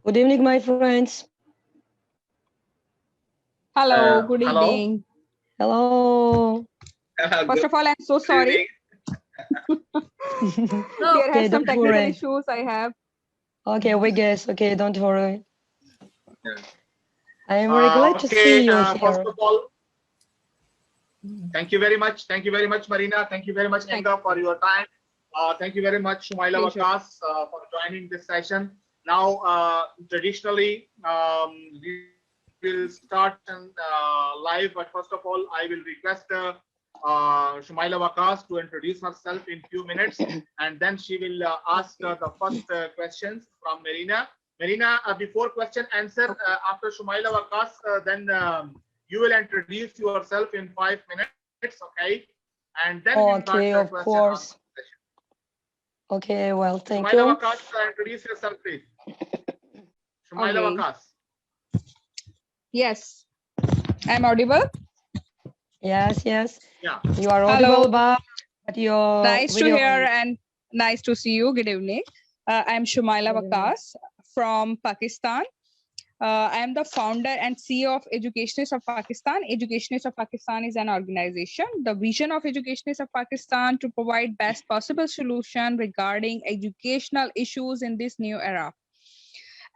Good evening, my friends. Hello, good Hello. evening. Hello. First of all, I'm so sorry. There Okay, has some don't technical worry. issues I have. Okay, we guess. Okay, don't worry. I am very glad to see you First here. of all, thank you very much. Thank you very much, Marina. Thank you very much, Enga, for your time. Thank you very much, Shumaila Pleasure. Wakas, for joining this session. Now, traditionally, we will start live, but first of all, I will request Shumaila Wakas to introduce herself in few minutes, and then she will ask the first questions from Marina. Marina, before question answer, after Shumaila Wakas, then you will introduce yourself in 5 minutes, okay? And then we start Okay, the of question course. answer session. Okay, well, thank Shumaila you. Wakas, introduce yourself, please. Shumaila Okay. Wakas. Yes, I'm audible. Yes, yes. Yeah. You are Hello. audible, but your Nice to video hear and nice to see you. Good evening. I'm Shumaila Good evening. Wakas from Pakistan. I am the founder and CEO of Educationists of Pakistan. Educationists of Pakistan is an organization. The vision of Educationists of Pakistan to provide best possible solution regarding educational issues in this new era.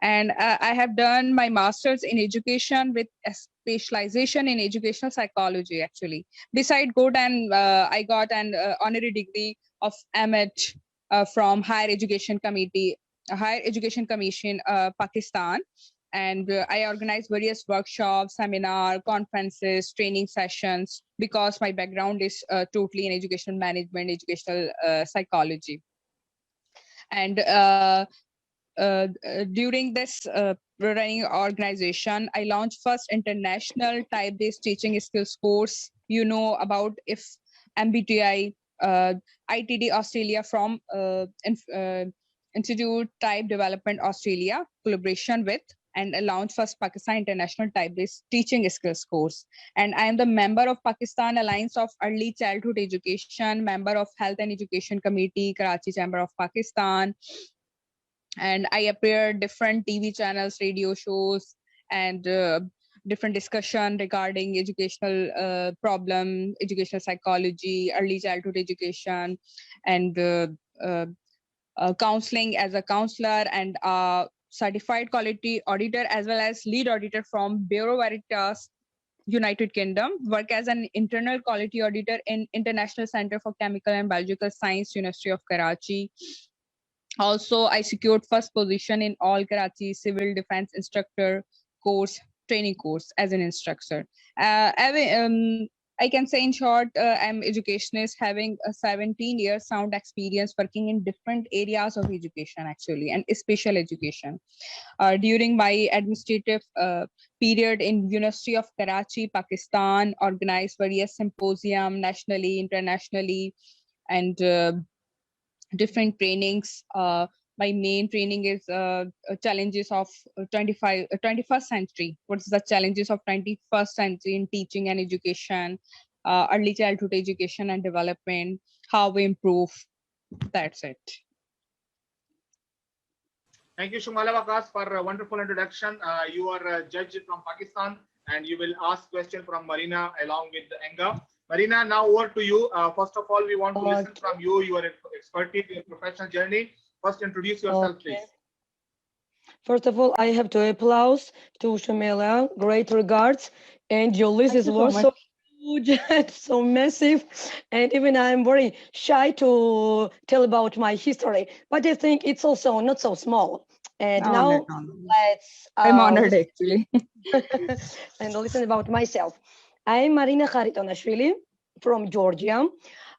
And I have done my master's in education with a specialization in educational psychology, actually. Beside good, and I got an honorary degree of MH from Higher Education Commission, Pakistan. And I organize various workshops, seminar, conferences, training sessions, because my background is totally in educational management, educational psychology. And during this running organization, I launched first international type-based teaching skills course. You know about if MBTI, ITD Australia from Institute Type Development Australia collaboration with, and I launched first Pakistan International Type-based Teaching Skills course. And I am the member of Pakistan Alliance of Early Childhood Education, member of Health and Education Committee, Karachi Chamber of Pakistan. And I appear different TV channels, radio shows, and different discussion regarding educational problem, educational psychology, early childhood education, and counseling as a counselor and certified quality auditor, as well as lead auditor from Bureau Veritas, United Kingdom. Work as an internal quality auditor in International Center for Chemical and Biological Science, University of Karachi. Also, I secured first position in all Karachi Civil Defense Instructor course, training course as an instructor. I can say in short, I'm educationist having a 17-year sound experience working in different areas of education, actually, and special education. During my administrative period in University of Karachi, Pakistan, organized various symposium nationally, internationally, and different trainings. My main training is challenges of 21st century. What's the challenges of 21st century in teaching and education, early childhood education and development, how we improve. That's it. Thank you, Shumaila Wakas, for a wonderful introduction. You are a judge from Pakistan, and you will ask question from Marina along with Enga. Marina, now over to you. First of all, we want to listen from you, your expertise, your professional journey. First, introduce yourself, please. First of all, I have to applause to Shumaila. Great regards. And your list is so huge and so massive. And even I'm very shy to tell about my history. But I think it's also not so small. And now let's... I'm honored, actually. and listen about myself. I'm Marina Kharitonashvili from Georgia.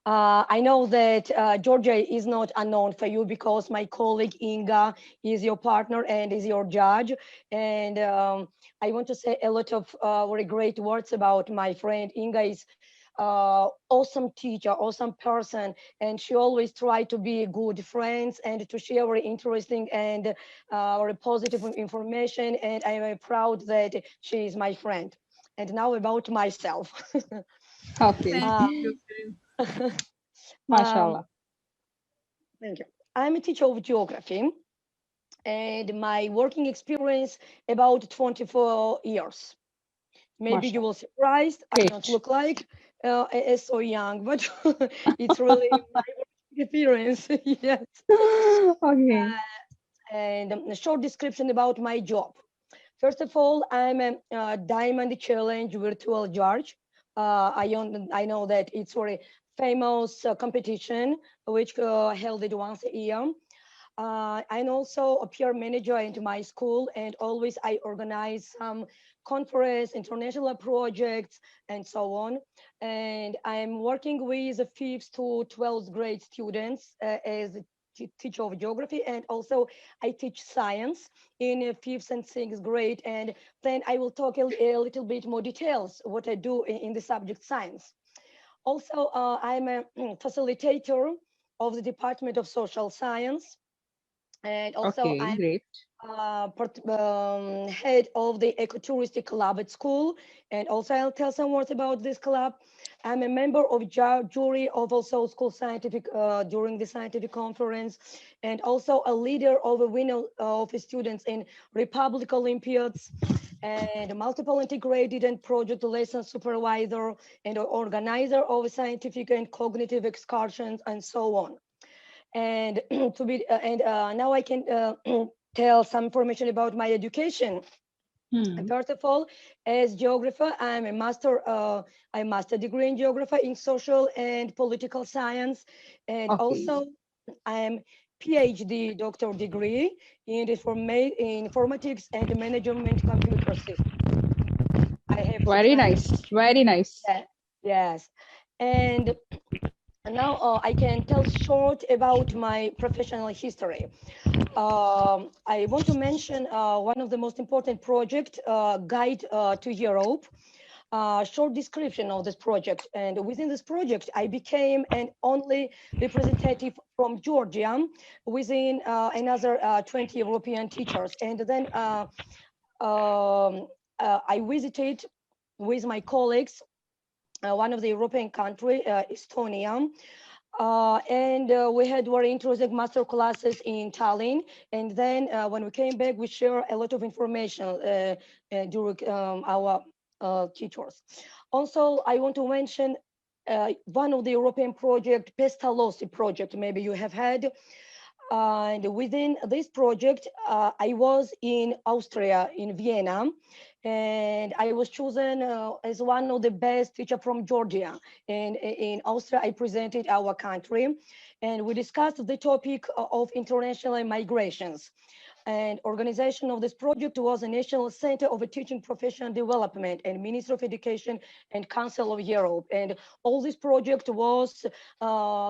I know that Georgia is not unknown for you because my colleague Inga is your partner and is your judge. And I want to say a lot of very great words about my friend. Inga is awesome teacher, awesome person, and she always try to be good friends and to share very interesting and very positive information. And I'm very proud that she is my friend. And now about myself. Okay. Mashallah. Thank you. I'm a teacher of geography. and my working experience about 24 years. Maybe you Mashallah. will surprised. I don't Great. look like so young, but it's really my working experience. Yes. Okay. And a short description about my job. First of all, I'm a Diamond Challenge virtual judge. I know that it's a famous competition which held it once a year. I'm also a peer manager into my school, and always I organize some conference, international projects, and so on. And I'm working with the 5th to 12th grade students as a teacher of geography, and also I teach science in 5th and 6th grade. And then I will talk a little bit more details what I do in the subject science. Also, I'm a facilitator of the Department of Social Science, and also Okay, I'm great. head of the ecotouristic club at school. And also I'll tell some words about this club. I'm a member of jury of also school scientific during the scientific conference, and also a leader of a winner of students in Republic Olympiads, and multiple integrated and project lesson supervisor and organizer of scientific and cognitive excursions, and so on. And now I can tell some information about my education. First of all, as geographer, I master degree in geography in social and political science, and Okay. also I'm PhD doctor degree in informatics and management computer systems. I have such Very kind of, nice. Very nice. yeah, yes, and now I can tell short about my professional history. I want to mention one of the most important project, Guide to Europe. Short description of this project. And within this project, I became an only representative from Georgia within another 20 European teachers. And then I visited with my colleagues one of the European country, Estonia. We had very interesting master classes in Tallinn. And then when we came back, we share a lot of information during our teachers. Also, I want to mention one of the European project, Pestalozzi project, maybe you have had. And within this project, I was in Austria, in Vienna, and I was chosen as one of the best teacher from Georgia. And in Austria, I presented our country, and we discussed the topic of international migrations. And organization of this project was the National Center of Teaching Professional Development and Ministry of Education and Council of Europe. And all this project was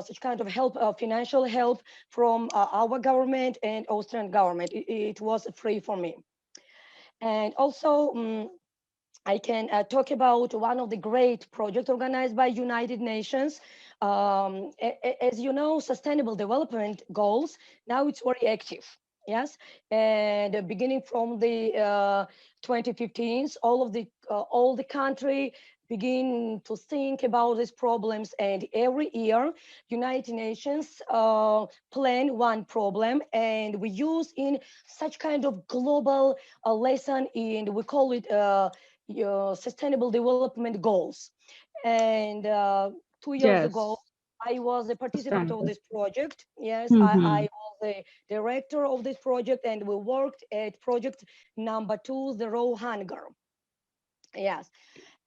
such kind of help, financial help from our government and Austrian government. It was free for me. And also, I can talk about one of the great projects organized by United Nations. As you know, Sustainable Development Goals, now it's very active. Yes, and beginning from the 2015s, all the country begin to think about these problems, and every year United Nations plan one problem, and we use in such kind of global lesson, and we call it Sustainable Development Goals. And 2 years ago, Yes. I was a participant of Sustainable. this project. Yes, I Mm-hmm. was the director of this project, and we worked at project number 2, the raw hunger. Yes,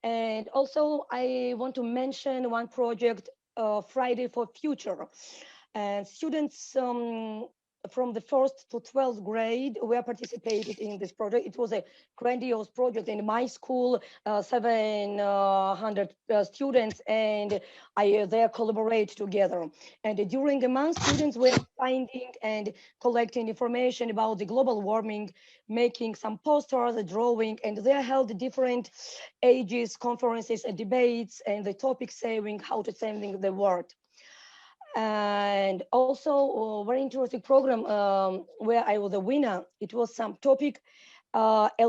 and also I want to mention one project, Friday for Future. And students from the 1st to 12th grade were participated in this project. It was a grandiose project in my school, 700 students, and they collaborate together. And during a month, students were finding and collecting information about the global warming, making some posters, a drawing, and they held different ages, conferences, and debates, and the topic saving how to saving the world. And also a very interesting program where I was a winner. It was some topic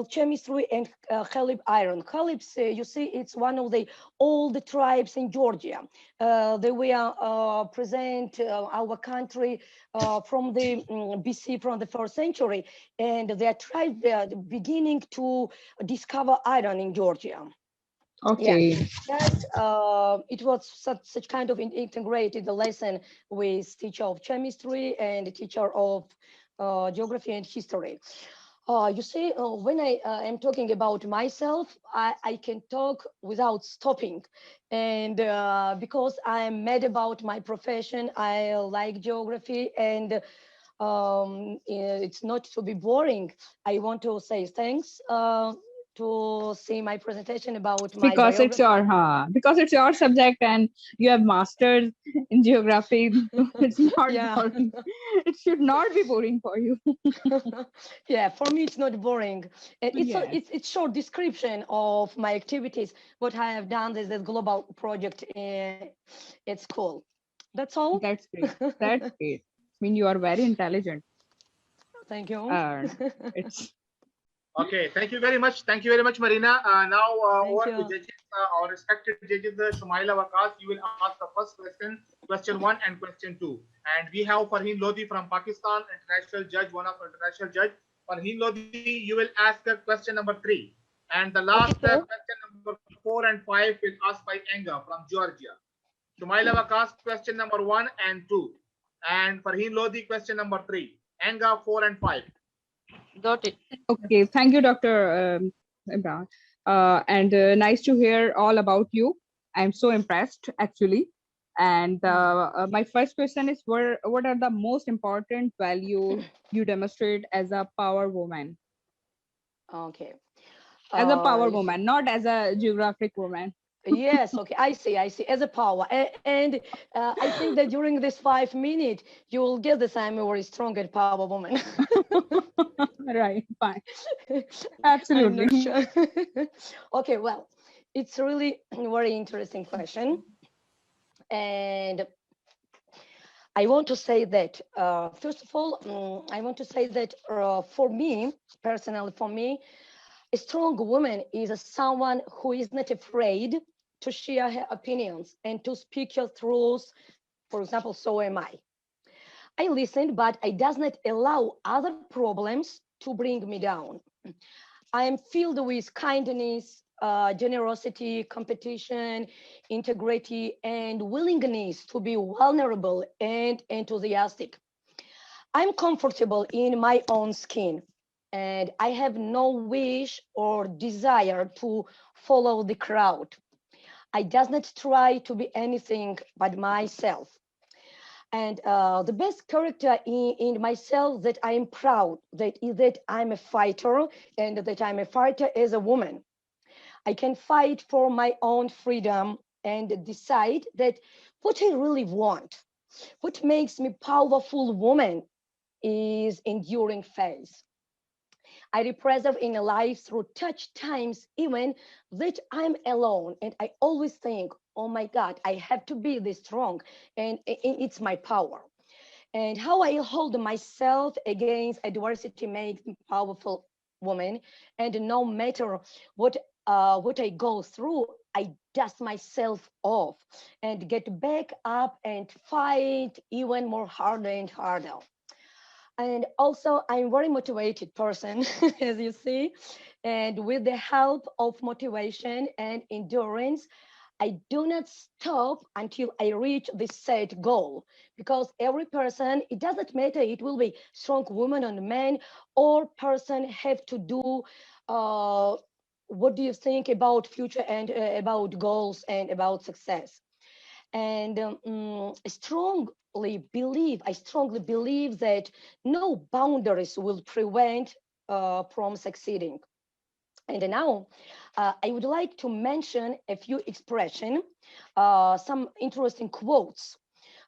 chemistry and Khalib iron. Khalibs, you see, it's one of the old tribes in Georgia. They were present our country from the BC, from the 1st century, and their tribe were beginning to discover iron in Georgia. Okay. Yeah, it was such kind of integrated lesson with teacher of chemistry and teacher of geography and history. You see, when I am talking about myself, I can talk without stopping. And because I'm mad about my profession, I like geography, and it's not to be boring. I want to say thanks to see my presentation about my Because it's biography. because it's your subject and you have mastered in geography. It's not Yeah. boring. It should not be boring for you. Yeah, for me it's not boring. It's a Yes. it's short description of my activities, what I have done with this global project at school. That's all. That's great. That's great. I mean, you are very intelligent. Thank you. It's Okay, thank you very much. Thank you very much, Marina. Now Thank over to you. judges, our respected judges, Shumaila Wakas. You will ask the first question, question 1 and question 2. And we have Farheen Lodi from Pakistan, international judge, one of international judge. Farheen Lodi, you will ask question number 3. And the last Okay, sir. question number 4 and 5 will asked by Anga from Georgia. Shumaila Wakas, question number 1 and 2. And Farheen Lodi, question number 3. Anga, 4 and 5. Got it. okay. Thank you, Dr. Imran. And nice to hear all about you. I'm so impressed, actually. And my first question is, what are the most important values you demonstrate as a power woman? Okay. As a power You see, woman, not as a geographic woman. yes, okay, I see, as a power. And I think that during this 5 minutes, you will get this I'm a very strong and power woman. Right, fine. I'm not Absolutely. sure. Okay, well, it's really a very interesting question. And I want to say that, first of all, I want to say that for me, personally, for me, a strong woman is someone who is not afraid to share her opinions and to speak her truth. For example, so am I. I listen, but I does not allow other problems to bring me down. I am filled with kindness, generosity, competition, integrity, and willingness to be vulnerable and enthusiastic. I'm comfortable in my own skin, and I have no wish or desire to follow the crowd. I does not try to be anything but myself. And the best character in myself that I am proud that is that I'm a fighter, and that I'm a fighter as a woman. I can fight for my own freedom and decide that what I really want, what makes me powerful woman is enduring faith. I represent in a life through touch times, even that I'm alone. And I always think, oh my God, I have to be this strong. And it's my power. And how I hold myself against adversity makes me powerful woman. And no matter what I go through, I dust myself off and get back up and fight even more harder and harder. And also, I'm very motivated person, as you see. And with the help of motivation and endurance, I do not stop until I reach the set goal. Because every person, it doesn't matter, it will be strong woman or man, or person have to do what do you think about future and about goals and about success. And I strongly believe that no boundaries will prevent from succeeding. And now I would like to mention a few expressions, some interesting quotes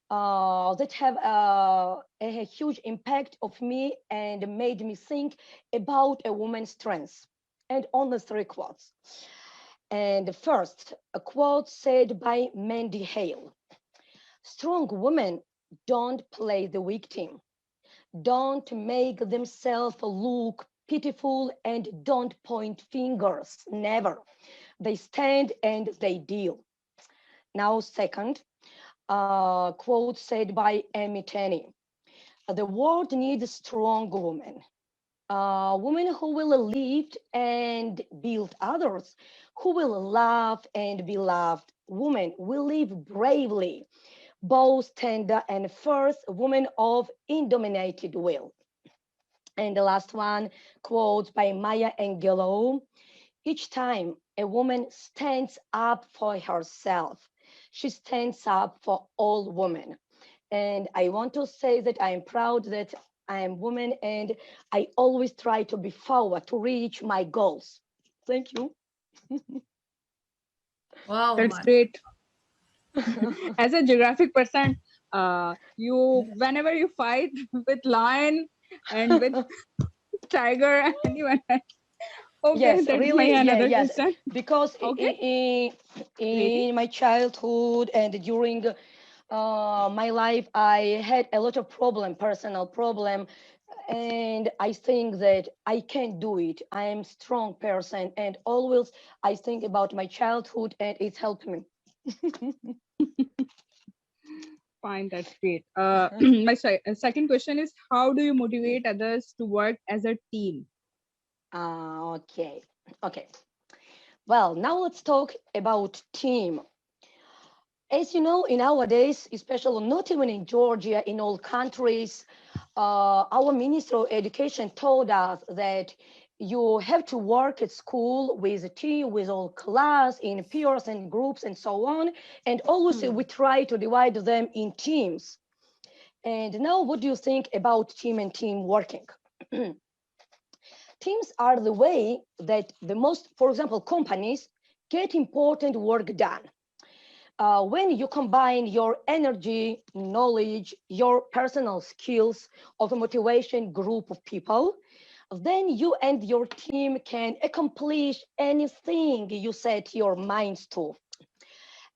that have a huge impact of me and made me think about a woman's strengths. And only three quotes. And the first, a quote said by Mandy Hale. Strong women don't play the victim, don't make themselves look pitiful and don't point fingers, never. They stand and they deal. Now, second, quote said by Amy Tenney. The world needs strong women. Women who will lift and build others, who will love and be loved. Women will live bravely, both tender and fierce, women of indominated will. And the last one, quote by Maya Angelou. Each time a woman stands up for herself, she stands up for all women. And I want to say that I am proud that I am woman and I always try to be forward to reach my goals. Thank you. Wow, That's Maya. great. As a geographic person, whenever you fight with lion and with tiger and anyone else. Okay, Yes, that's really, my yeah, another yes. question. Because Okay. in my childhood and during my life, I had a lot of personal problem, and I think that I can do it. I am strong person, and always I think about my childhood, and it's helped me. Fine, that's great. My second question is, how do you motivate others to work as a team? Okay, okay. Well, now let's talk about team. As you know, in nowadays, especially not even in Georgia, in all countries, our Minister of Education told us that you have to work at school with a team, with all class, in peers and groups and so on. And always we try to divide them in teams. And now what do you think about team and team working? Teams are the way that the most, for example, companies get important work done. When you combine your energy, knowledge, your personal skills of a motivation group of people, then you and your team can accomplish anything you set your minds to.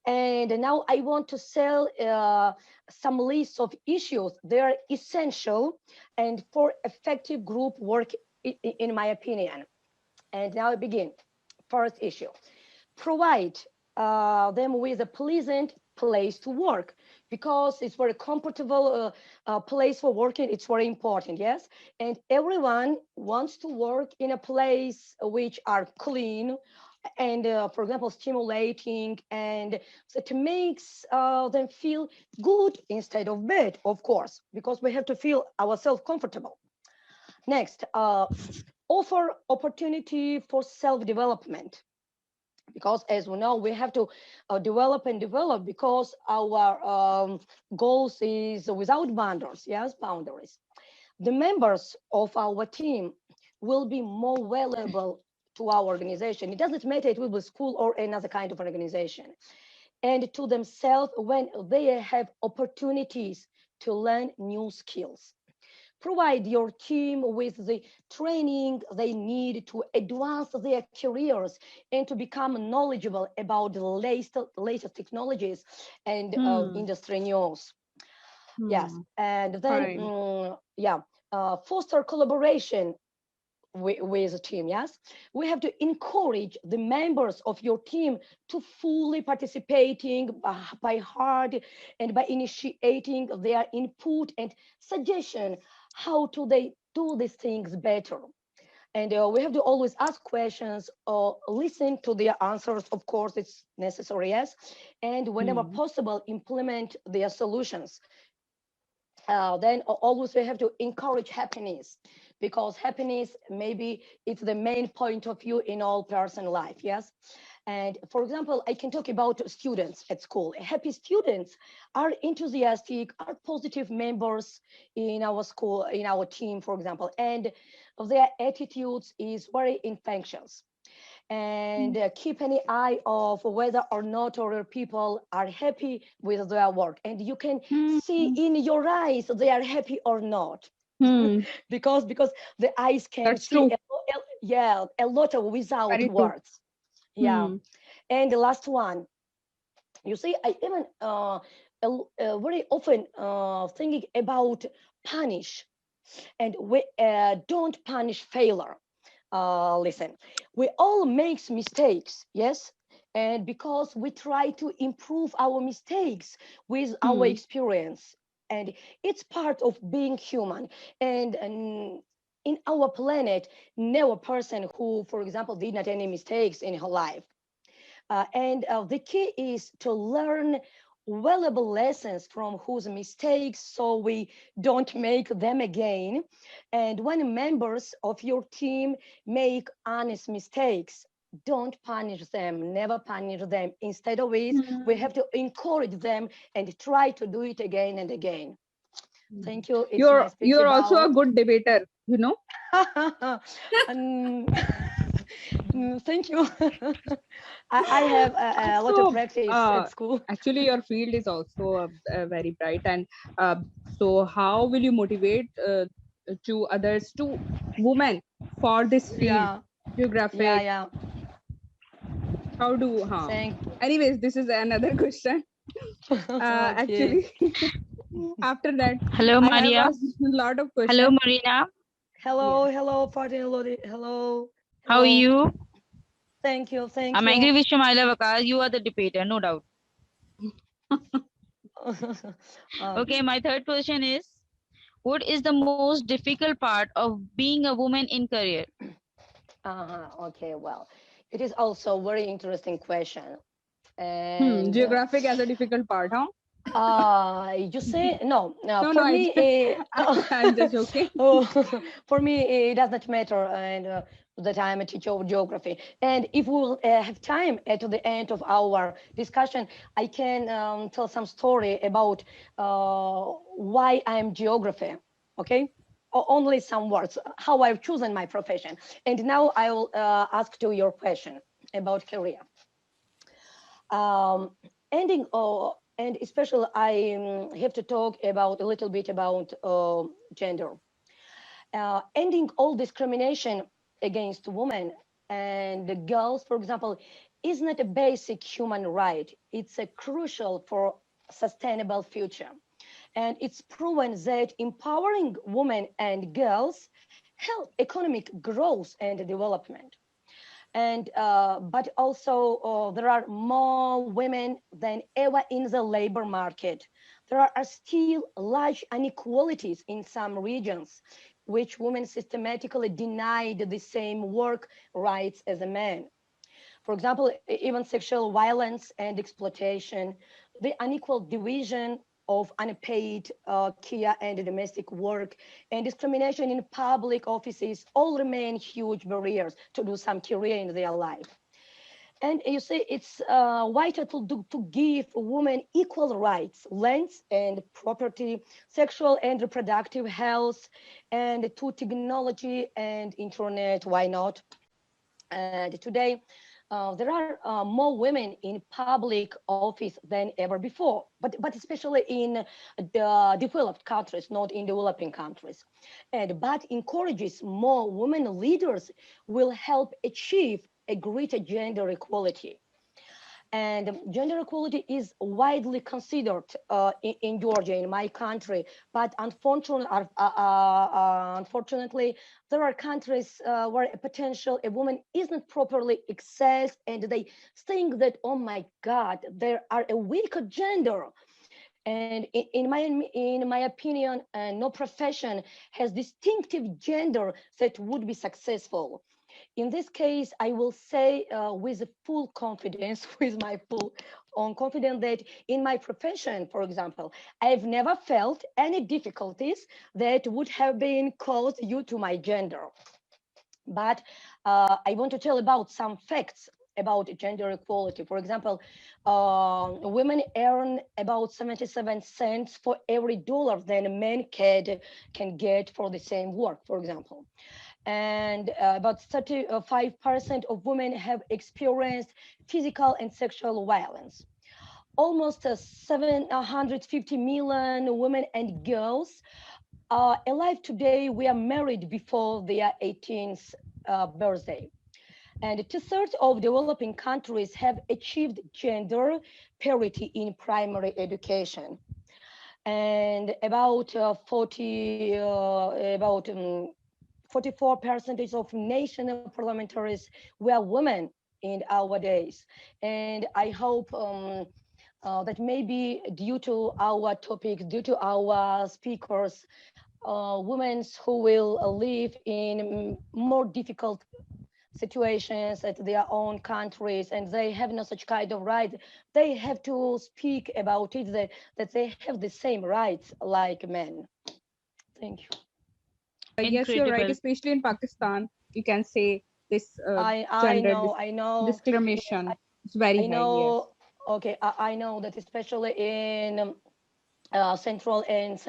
And now I want to sell some lists of issues. They are essential and for effective group work, in my opinion. And now I begin. First issue, provide them with a pleasant place to work, because it's very comfortable place for working. It's very important, yes. And everyone wants to work in a place which are clean and, for example, stimulating, and so it makes them feel good instead of bad, of course, because we have to feel ourselves comfortable. Next, offer opportunity for self-development, because as we know, we have to develop and develop, because our goals is without boundaries, yes, boundaries. The members of our team will be more valuable to our organization. It doesn't matter it will be school or another kind of organization, and to themselves when they have opportunities to learn new skills. Provide your team with the training they need to advance their careers and to become knowledgeable about the latest technologies and industry news. Yes, and then, foster collaboration with a team, yes? We have to encourage the members of your team to fully participating by heart and by initiating their input and suggestion. How do they do these things better? And we have to always ask questions or listen to their answers. Of course, it's necessary, yes. And whenever possible, implement their solutions. Then always we have to encourage happiness, because happiness maybe it's the main point of view in all person life, yes. And for example, I can talk about students at school. Happy students are enthusiastic, are positive members in our school, in our team, for example, and their attitudes is very infectious. And keep an eye of whether or not other people are happy with their work, and you can see in your eyes they are happy or not. because the eyes can That's see true. a lot of without Very true. words. Yeah. And the last one, you see, I even very often thinking about punish, and we don't punish failure. Listen, we all make mistakes, yes? And because we try to improve our mistakes with our experience, and it's part of being human. And in our planet, no person who, for example, did not any mistakes in her life. The key is to learn valuable lessons from whose mistakes so we don't make them again. And when members of your team make honest mistakes, don't punish them, never punish them. Instead of it, we have to encourage them and try to do it again and again. Thank you. It's my speech you're also a about... good debater, you know. Thank you. I have a lot of practice at school. Actually, your field is also very bright. And so, how will you motivate to others, to women, for this field, Yeah, geographic? yeah. How do? Anyways, this is another question. Actually, after that, hello, Maria. I have a lot of questions. Hello, Marina. Hello, Fatin. Hello. How are you? Thank you. I'm angry with Shumaila Vakas. You are the debater, no doubt. Okay, my third question is, what is the most difficult part of being a woman in career? Okay, well, it is also a very interesting question. And geographic as a difficult part, huh? You say no. No, For me, I'm just joking. For me, it does not matter, and that I'm a teacher of geography. And if we will have time at the end of our discussion, I can tell some story about why I'm geography. Okay, only some words, how I've chosen my profession. And now I will ask to your question about career. And especially I have to talk about a little bit about gender. Ending all discrimination against women and the girls, for example, is not a basic human right. It's a crucial for sustainable future. And it's proven that empowering women and girls help economic growth and development. And but also there are more women than ever in the labor market. There are still large inequalities in some regions, which women systematically denied the same work rights as a man. For example, even sexual violence and exploitation, the unequal division of unpaid care and domestic work, and discrimination in public offices all remain huge barriers to do some career in their life. And you see, it's vital to give women equal rights, lands and property, sexual and reproductive health, and to technology and internet, why not? And today, there are more women in public office than ever before, but especially in the developed countries, not in developing countries. But encourages more women leaders will help achieve a greater gender equality. And gender equality is widely considered in Georgia, in my country. But unfortunately, there are countries where a woman isn't properly accessed, and they think that, oh my God, there are a weaker gender. And in my opinion, no profession has distinctive gender that would be successful. In this case, I will say with full confidence, with my full own confidence, that in my profession, for example, I've never felt any difficulties that would have been caused due to my gender. But I want to tell about some facts about gender equality. For example, women earn about 77 cents for every dollar than a man can get for the same work, for example. And about 35% of women have experienced physical and sexual violence. Almost 750 million women and girls are alive today. We are married before their 18th birthday. And 2/3 of developing countries have achieved gender parity in primary education. And about 44% of national parliamentaries were women in our days. And I hope that maybe due to our topic, due to our speakers, women who will live in more difficult situations at their own countries and they have no such kind of right, they have to speak about it, that they have the same rights like men. Thank you. Yes, you're right. Incredible. Especially in Pakistan, you can say this I gender know. discrimination Yes, is very I high. Yes. know. Okay, I know that especially in central and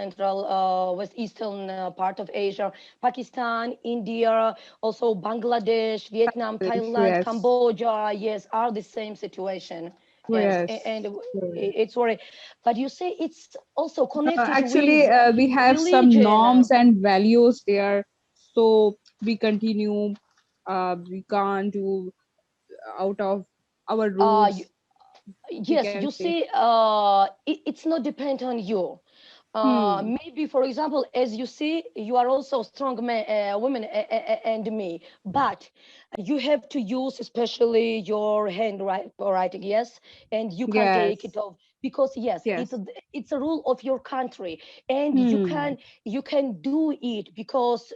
west eastern part of Asia, Pakistan, India, also Bangladesh, Vietnam, Thailand, Yes. Cambodia, yes, are the same situation. Yes, Yes. and Yes. it's worry. But you say it's also connected Actually, with we have some religion. norms and values there, so we continue. We can't do out of our rules. Yes, can you say. see, it's not depend on you. Maybe, for example, as you see, you are also strong women and me, but you have to use especially your writing, yes, and you can take Yes. it off because yes, Yes. it's a rule of your country, and you can do it because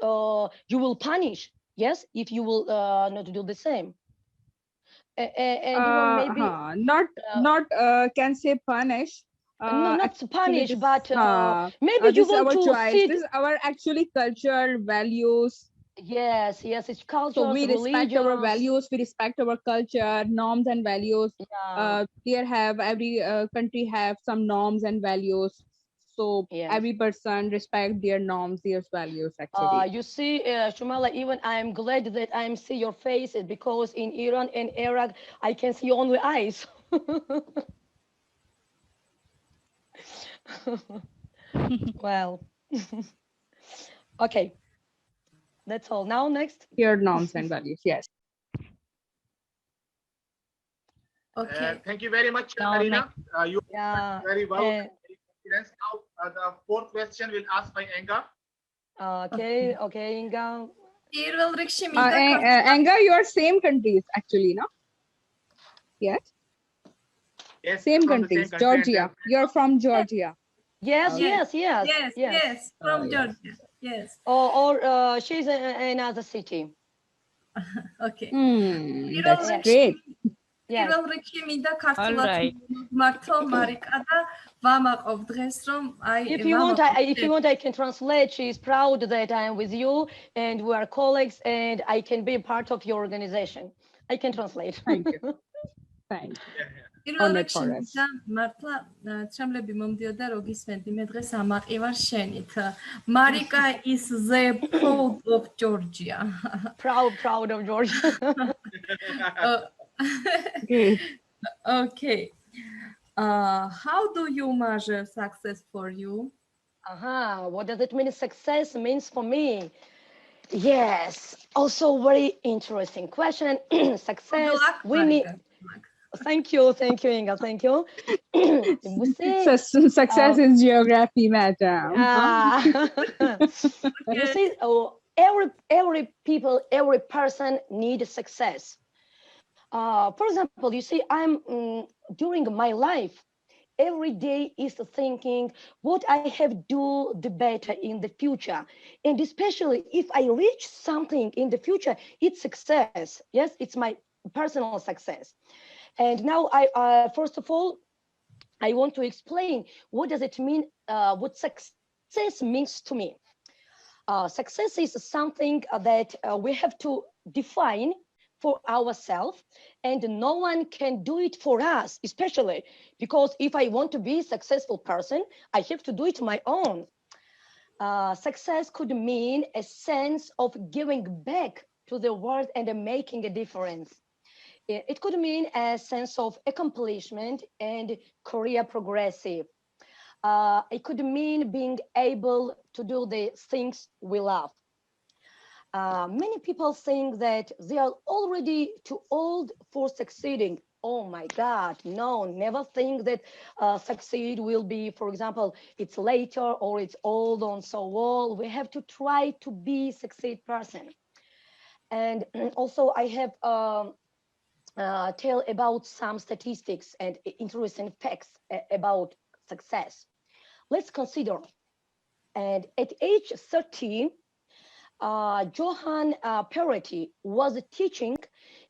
you will punish, yes, if you will not do the same. And you know maybe Not can say punish. no, not to Actually, punish, this but maybe you this is want our to choice. sit. This is our actually culture, values. Yes, it's So cultures, we respect our religions. values. We respect our culture, norms and values. Yeah, There have every country have some norms and values. So yes. every person respect their norms, their values. Actually, You see, Shumala, even I'm glad that I'm see your faces because in Iran and Iraq, I can see only eyes. Well, okay, that's all. Now next. your norms and values. Yes. Okay. Thank you very much, Now Marina. You Yeah. very well. Very confident. Now, the fourth question will ask by Enga. Okay, Inga. Anga, you are same countries actually, no? Yes. Yes, Same from the countries. same country. Georgia. You're from Georgia. Yes, Yes. yes. Yes, from yes. Georgia. Yes. Or she's in another city. Okay. That's Yes. great. Yes. All right. If you want, I can translate. She is proud that I am with you and we are colleagues and I can be part of your organization. I can translate. Thank you. Thank you. Yeah, yeah. პირველ Honored რიგში for us. მართლა ჩემლები მომდიოდა რო გისმენდი მე დღეს ამაყივარ შენით. Marika is the proud of Georgia. proud of Georgia. Great. Okay. How do you measure success for you? What does it mean? Success means for me. Yes, also very interesting question. Success. Good luck, We need. Marika. Thank you, Inga. Thank you. We say, Success is geography, madam. You see, every person needs success. For example, you see, I'm during my life, every day is thinking what I have do the better in the future, and especially if I reach something in the future, it's success. Yes, it's my personal success. And now I first of all, I want to explain what does it mean, what success means to me. Success is something that we have to define for ourselves, and no one can do it for us, especially because if I want to be a successful person, I have to do it my own. Success could mean a sense of giving back to the world and making a difference. It could mean a sense of accomplishment and career progressive. It could mean being able to do the things we love. Many people think that they are already too old for succeeding oh my God, no, never think that succeed will be, for example, it's later or it's old and so on. We have to try to be succeed person. And also I have tell about some statistics and interesting facts about success. Let's consider. And at age 13, Johann Peretti was teaching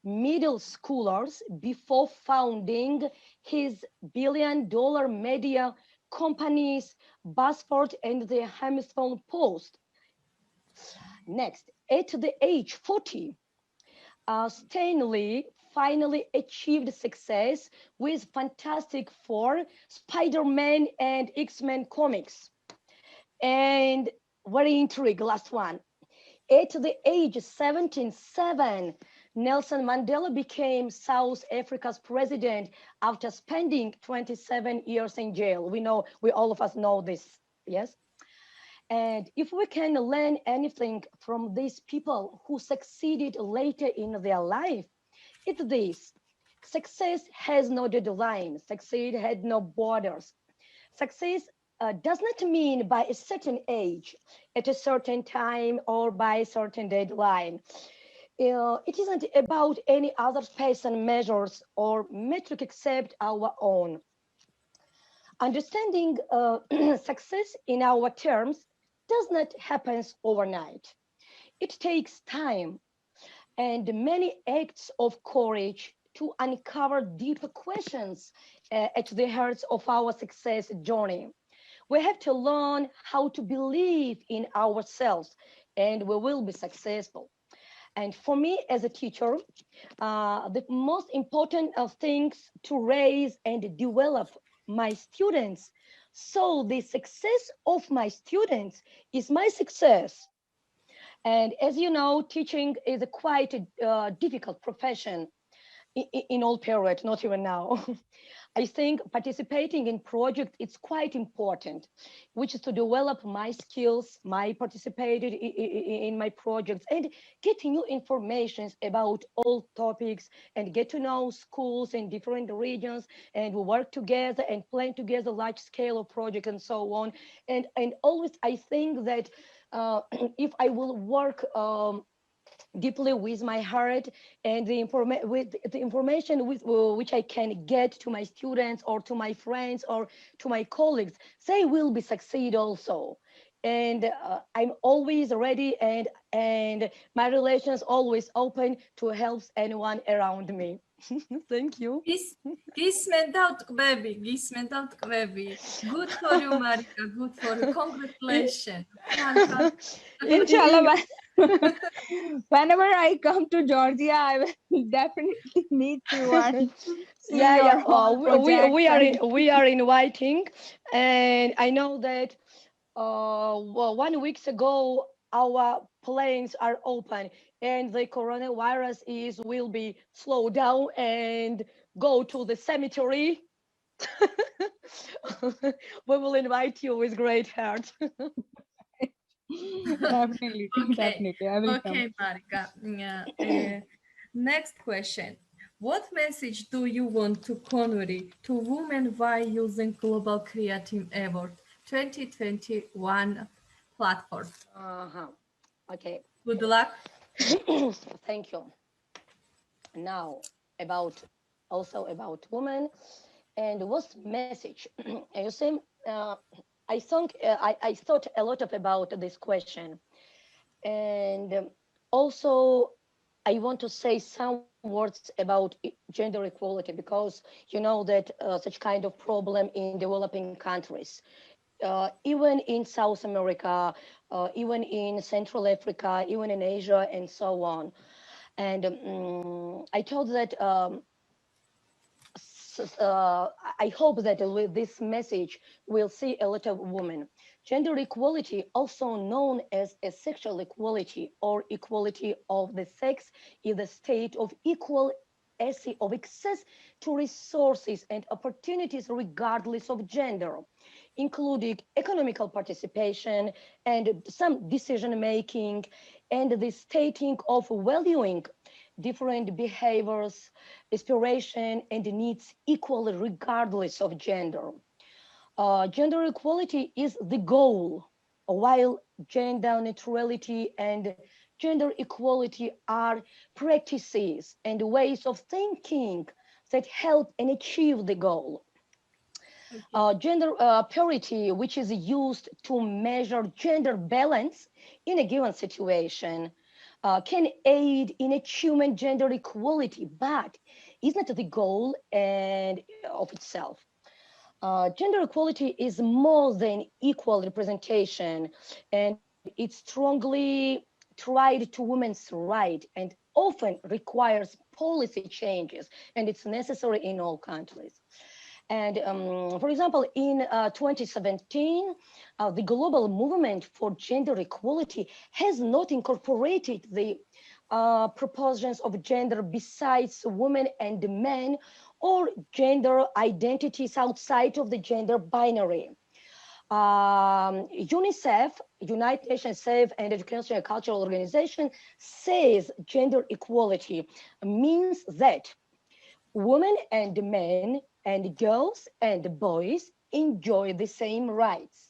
middle schoolers before founding his billion-dollar media companies, Buzzford and the Hamilton Post. Next, at the age 40, Stanley finally achieved success with Fantastic Four, Spider-Man, and X-Men comics. And very intriguing, last one. At the age of 77, Nelson Mandela became South Africa's president after spending 27 years in jail. We all of us know this, yes? And if we can learn anything from these people who succeeded later in their life, it's this. Success has no deadline. Success had no borders. Success does not mean by a certain age, at a certain time, or by a certain deadline. It isn't about any other person measures or metric except our own. Understanding success in our terms does not happen overnight. It takes time and many acts of courage to uncover deeper questions at the heart of our success journey. We have to learn how to believe in ourselves, and we will be successful. And for me as a teacher, the most important of things to raise and develop my students. So the success of my students is my success. And as you know, teaching is a quite a difficult profession in all period, not even now. I think participating in project is quite important, which is to develop my skills, my participated in my projects and getting new information about all topics and get to know schools in different regions and we work together and plan together large scale of project and so on. And always I think that if I will work deeply with my heart and with the information with which I can get to my students or to my friends or to my colleagues, they will be succeed also. And I'm always ready and my relations always open to help anyone around me. Thank you. baby. Good for you, Marika. Good for you. Congratulations. Inshallah. Whenever I come to Georgia, I will definitely meet you and see your whole project. We are inviting, and I know that well, 1 week ago our planes are open and the coronavirus will be slowed down and go to the cemetery. We will invite you with great heart. Definitely, definitely. I will come. Okay, Marika. Next question. What message do you want to convey to women while using Global Creative Award 2021 platform? Okay. Good luck. Thank you. Now also about women and what message. You see, I thought a lot about this question, and also I want to say some words about gender equality because you know that such kind of problem in developing countries, even in South America, even in Central Africa, even in Asia, and so on. And I thought that I hope that with this message, we'll see a lot of women. Gender equality, also known as a sexual equality or equality of the sex, is the state of equal access to resources and opportunities regardless of gender, including economical participation and some decision making and the stating of valuing different behaviors, aspiration, and needs equally regardless of gender. Gender equality is the goal, while gender neutrality and gender equality are practices and ways of thinking that help and achieve the goal. Gender parity, which is used to measure gender balance in a given situation, can aid in achieving gender equality, but is not the goal and of itself. Gender equality is more than equal representation, and it's strongly tied to women's right and often requires policy changes, and it's necessary in all countries. And for example, in 2017, the global movement for gender equality has not incorporated the proportions of gender besides women and men or gender identities outside of the gender binary. UNICEF, United Nations Safe and Educational and Cultural Organization, says gender equality means that women and men and girls and boys enjoy the same rights,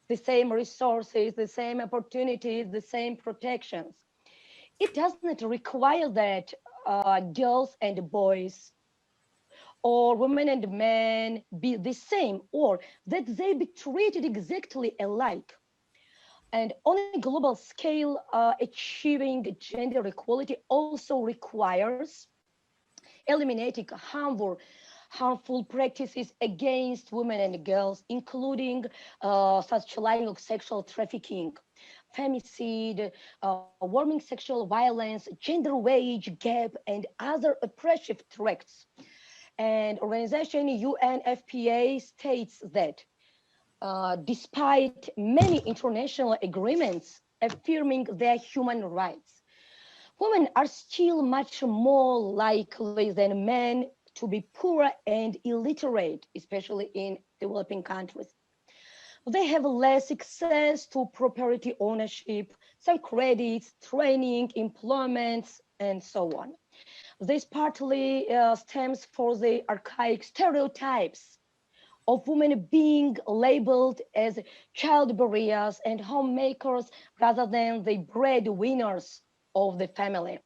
the same resources, the same opportunities, the same protections. It doesn't require that girls and boys or women and men be the same or that they be treated exactly alike. And on a global scale, achieving gender equality also requires eliminating harmful practices against women and girls, including such like sexual trafficking, femicide, warming sexual violence, gender wage gap, and other oppressive threats. And organization UNFPA states that despite many international agreements affirming their human rights, women are still much more likely than men to be poor and illiterate, especially in developing countries. They have less access to property ownership, some credits, training, employment, and so on. This partly stems from the archaic stereotypes of women being labeled as child bearers and homemakers rather than the breadwinners of the family.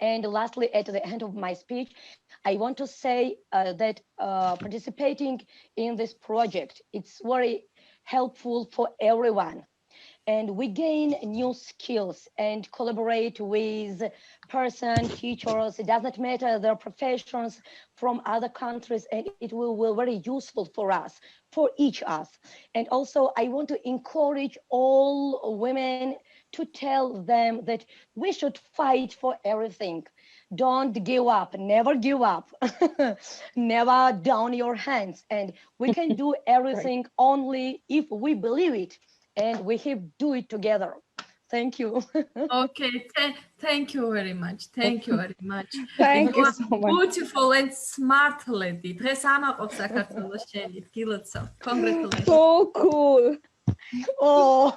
And lastly, at the end of my speech, I want to say that participating in this project, it's very helpful for everyone. And we gain new skills and collaborate with person, teachers, it doesn't matter their professions from other countries, and it will be very useful for us, for each us. And also I want to encourage all women to tell them that we should fight for everything. Don't give up, never give up, never down your hands. And we can do everything right. Only if we believe it, and we have do it together. Thank you. Okay, thank you very much. Thank you very much. Thank you so much. Beautiful and smart lady. Dre sama obsakatul sheni. Congratulations. So cool. Oh,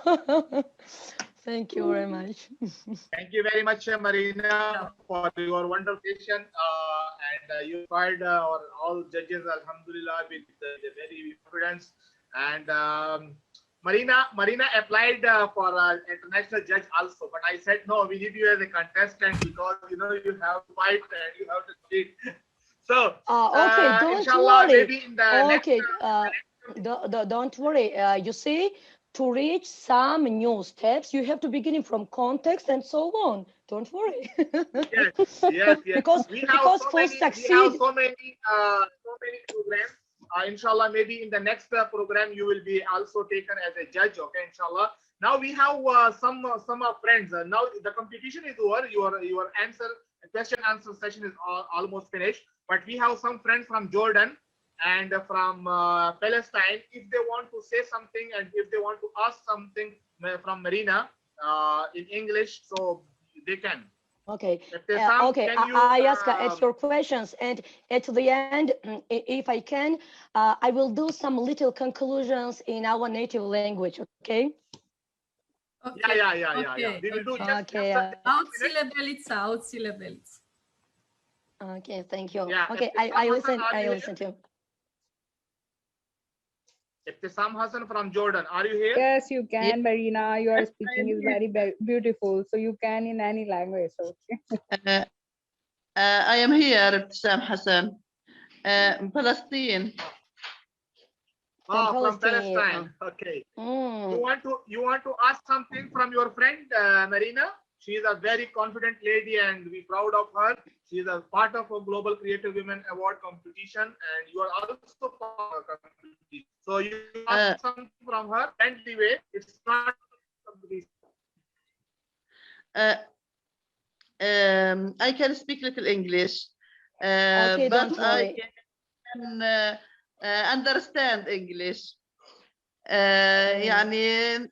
thank you very much. Thank you very much, Marina, for your wonderful presentation. And you inspired all judges, alhamdulillah, with the very confidence. And Marina applied for an international judge also, but I said no, we need you as a contestant because you have to fight and you have to cheat. So okay, don't inshallah, worry. maybe in the Okay, next, don't worry. You see, to reach some new steps, you have to begin from context and so on. Don't worry. Yes. Because we have succeed. so many programs. Inshallah, maybe in the next program you will be also taken as a judge. Okay, inshallah. Now we have some friends. Now the competition is over. Your question answer session is almost finished. But we have some friends from Jordan and from Palestine. If they want to say something and if they want to ask something from Marina in English, so they can. Okay. Okay. I ask at your questions, and at the end, if I can, I will do some little conclusions in our native language. Okay. Okay. Yeah. We will do just Okay. Autsilebelit. Okay, thank you. Yeah, Okay, Ibtisam I Hassan, listen. are I you listen to you. Ibtisam Hassan from Jordan. Are you here? Yes, you can, Marina. Your speaking is very beautiful, so you can in any language. Okay. I am here, Ibtisam Hassan, Palestine. From Palestine. Okay. You want to ask something from your friend Marina? She is a very confident lady, and we're proud of her. She is a part of a Global Creative Women Award competition, and you are also part of the competition. So you ask something from her friendly way. It's not competition. I can speak little English, Okay, but don't I worry. can understand English. يعني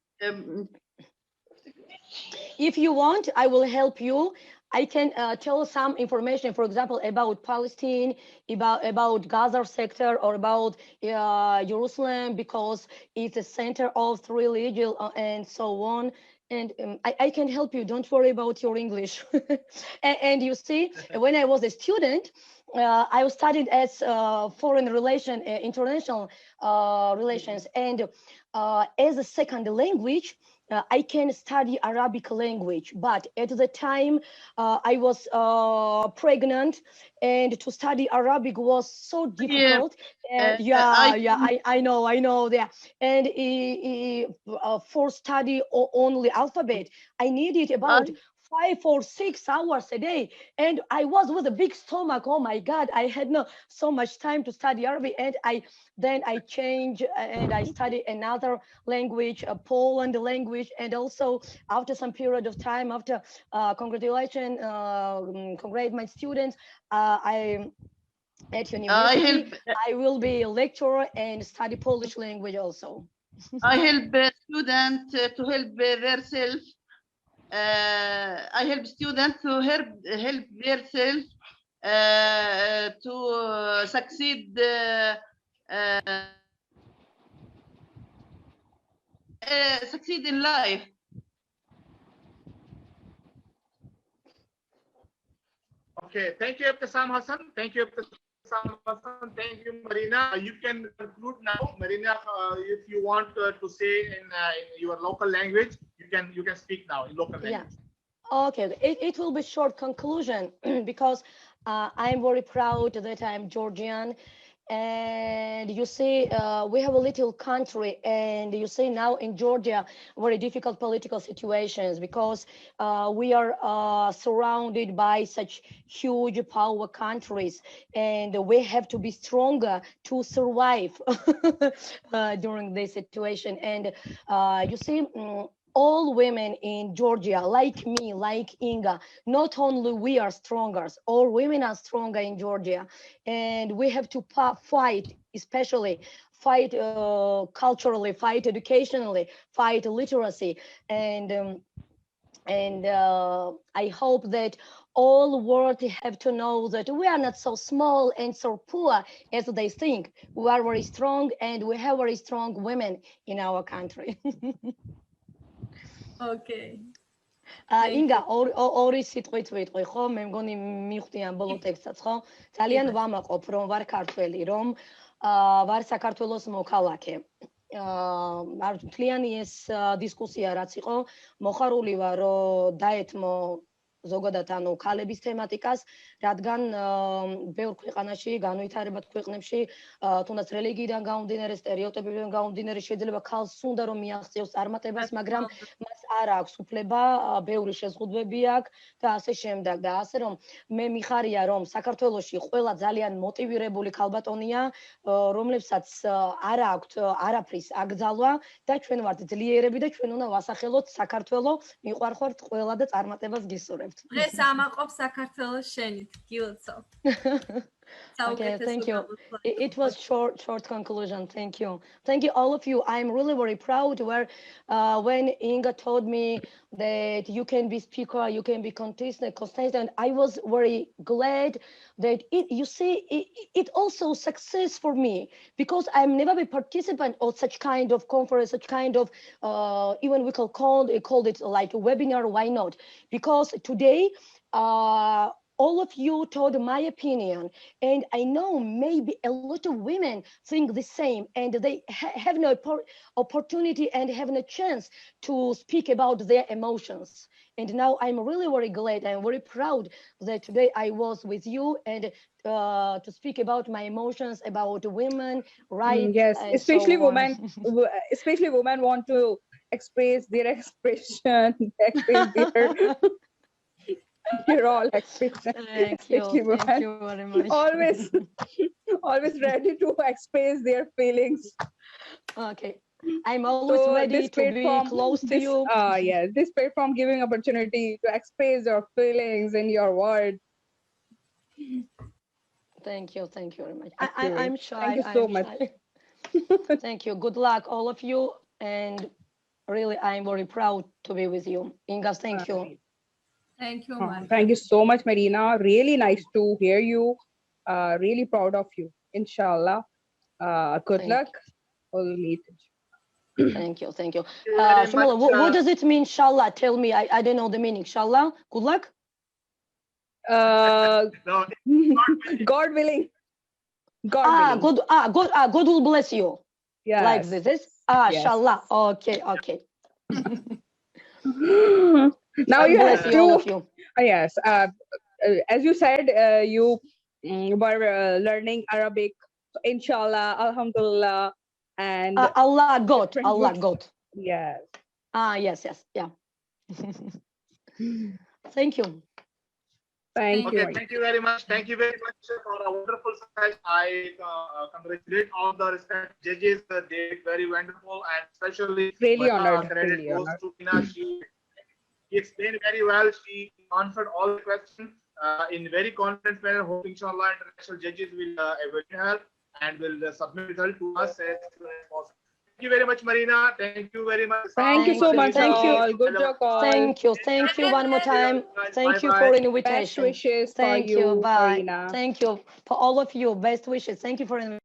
If you want, I will help you. I can tell some information, for example, about Palestine, about Gaza sector, or about Jerusalem, because it's a center of religion and so on. And I can help you. Don't worry about your English. and you see, when I was a student, I was studied as foreign relation, international relations, and as a second language, I can study Arabic language, but at the time I was pregnant, and to study Arabic was so difficult. I know that. And for study only alphabet, I needed about 5 or 6 hours a day, and I was with a big stomach. Oh my God, I had no so much time to study Arabic, and then I changed and I studied another language, a Poland language, and also after some period of time, after congratulate my students, I at university I will be a lecturer and study Polish language also. I help students to help themselves. I help students to help themselves to succeed succeed in life. Okay, thank you, Ibtisam Hassan. Thank you, Ibtisam Hassan. Thank you, Marina. You can conclude now, Marina. If you want to say in your local language, you can speak now in local language. Yeah. Okay, it will be short conclusion because I'm very proud that I'm Georgian. And you see, we have a little country, and you see now in Georgia, very difficult political situations because we are surrounded by such huge power countries, and we have to be stronger to survive during this situation. And you see, all women in Georgia, like me, like Inga, not only we are stronger, all women are stronger in Georgia, and we have to fight, especially fight culturally, fight educationally, fight literacy, and I hope that all world have to know that we are not so small and so poor as they think. We are very strong, and we have very strong women in our country. Okay. ინგა ორი სიტყვით ვიტყვი ხო მე მგონი მივხვდი ამ ბოლო ტექსტსაც ხო ძალიან ვამაყობ რომ ვარ ქართველი რომ ვარ საქართველოს მოქალაქე არ მთლიანი ეს დისკუსია რაც იყო მოხარული ვარ რომ დაეთმო ზოგადად ანუ ქალების თემატიკას რადგან ბევრ ქვეყანაში განვითარებად ქვეყნებში თუნდაც რელიგიიდან გამომდინარე სტერეოტიპებიდან გამომდინარე შეიძლება ქალს უნდა რომ მიაღწიოს წარმატებას მაგრამ მას არ აქვს უფლება ბევრი შეზღუდვები აქვს და ასე შემდეგ და ასე რომ მე მიხარია რომ საქართველოში ყველა ძალიან მოტივირებული ქალბატონია რომლებსაც არ აქვთ არაფრის აკრძალვა და ჩვენ ვართ ძლიერები და ჩვენ უნდა ვასახელოთ საქართველო მიყვარხართ ყველა და წარმატებას გისურვებთ დღეს ამაყობ საქართველოს შენით გილოცავ Okay, thank you. It was short conclusion. Thank you. Thank you, all of you. I'm really very proud when Inga told me that you can be speaker, you can be contestant. I was very glad that it also success for me, because I'm never a participant of such kind of conference, such kind of even we called it like a webinar. Why not? Because today all of you told my opinion, and I know maybe a lot of women think the same, and they have no opportunity and have no chance to speak about their emotions. And now I'm really very glad, I'm very proud that today I was with you and to speak about my emotions, about women, right? Yes, And especially so women, especially women want to express their expression, express their all expression. thank you Especially women, very much. always, always ready to express their feelings. Okay, I'm always So ready this to be platform, close to you. yes, this platform giving opportunity to express your feelings in your words. Thank you very much. Okay. I'm shy. Thank you so I'm much. shy. Thank you. Good luck, all of you. And really, I'm very proud to be with you. Inga, thank you. Thank you, Marina. Thank you so much, Marina. Really nice to hear you. Really proud of you. Inshallah. Good Thank luck. We'll meet. Thank you. Thank you very Shimala, much, what does it mean, inshallah? Tell me. I don't know the meaning. Inshallah. Good luck. no, God willing. God willing. God will bless you. Yes. Like this. Yes. Inshallah. Okay. Now God you bless have you, all to. of you. Yes. As you said, you were learning Arabic. So inshallah, alhamdulillah, and Allah God. different Allah good- God. Yes. Yes. Yeah. Thank you. Thank you. okay, thank you very much. Thank you very much for a wonderful session. I congratulate all the respected judges. They did very wonderful, and especially Really honored. credit Really goes honored. to Ina. She explained very well. She answered all the questions in very confident manner. Hope inshallah international judges will evaluate her and will submit result to us as soon as possible. Thank you very much, Marina. Thank you very much. Thank you so much, Thank you. all. Good job, all. Thank you one more time. Thank you for invitation. Best wishes Thank for you, you. Bye. Marina. Thank you for all of you. Best wishes. Thank you for invitation.